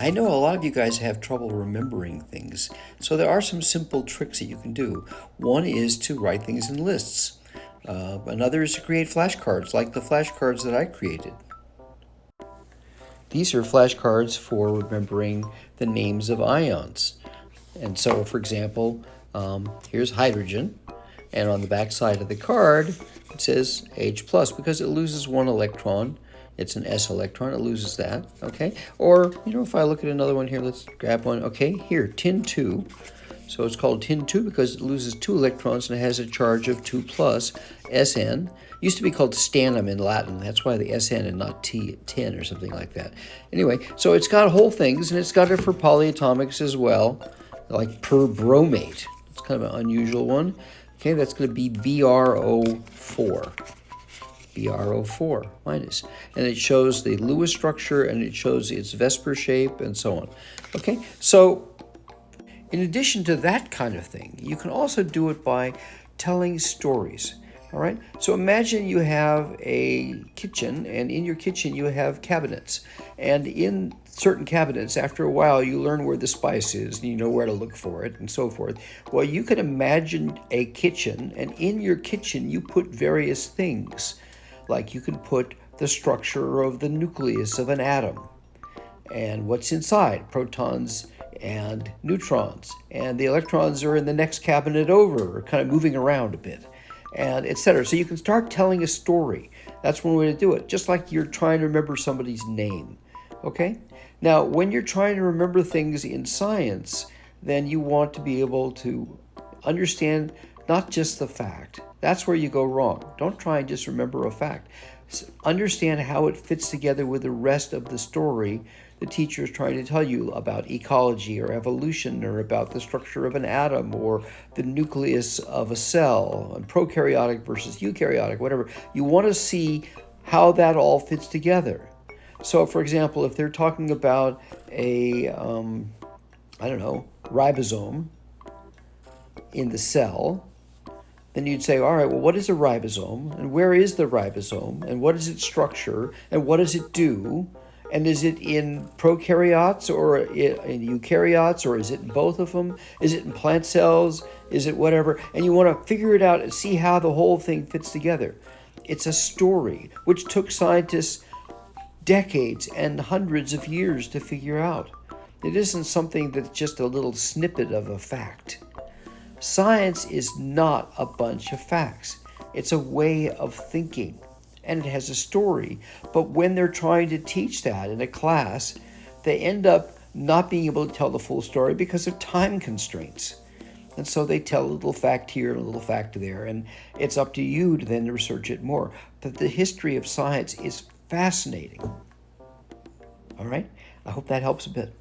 I know a lot of you guys have trouble remembering things, so there are some simple tricks that you can do. One is to write things in lists. Another is to create flashcards, like the flashcards that I created. These are flashcards for remembering the names of ions. And so, for example, here's hydrogen, and on the back side of the card, it says H plus because it loses one electron. It's an S electron, it loses that, okay? Or, if I look at another one here, let's grab one. Okay, here, tin 2. So it's called tin 2 because it loses 2 electrons and it has a charge of 2 plus, Sn. Used to be called stannum in Latin. That's why the Sn and not tin or something like that. Anyway, so it's got whole things, and it's got it for polyatomics as well, like perbromate. It's kind of an unusual one. Okay, that's going to be BrO4. BrO4 minus. And it shows the Lewis structure, and it shows its Vesper shape, and so on. Okay, so in addition to that kind of thing, you can also do it by telling stories. All right, so imagine you have a kitchen, and in your kitchen you have cabinets. And in certain cabinets, after a while, you learn where the spice is, and you know where to look for it, and so forth. Well, you can imagine a kitchen, and in your kitchen you put various things. Like you can put the structure of the nucleus of an atom, and what's inside, protons and neutrons. And the electrons are in the next cabinet over, kind of moving around a bit, and etc. So you can start telling a story. That's one way to do it, just like you're trying to remember somebody's name. Okay? Now, when you're trying to remember things in science, then you want to be able to understand not just the fact. That's where you go wrong. Don't try and just remember a fact. Understand how it fits together with the rest of the story the teacher is trying to tell you about ecology or evolution or about the structure of an atom or the nucleus of a cell, and prokaryotic versus eukaryotic, whatever. You want to see how that all fits together. So, for example, if they're talking about a, ribosome in the cell, then you'd say, all right, well, what is a ribosome? And where is the ribosome? And what is its structure? And what does it do? And is it in prokaryotes or in eukaryotes, or is it in both of them? Is it in plant cells? Is it whatever? And you want to figure it out and see how the whole thing fits together. It's a story, which took scientists decades and hundreds of years to figure out. It isn't something that's just a little snippet of a fact. Science is not a bunch of facts. It's a way of thinking, and it has a story. But when they're trying to teach that in a class, they end up not being able to tell the full story because of time constraints. And so they tell a little fact here and a little fact there, and it's up to you to then research it more. But the history of science is fascinating. All right? I hope that helps a bit.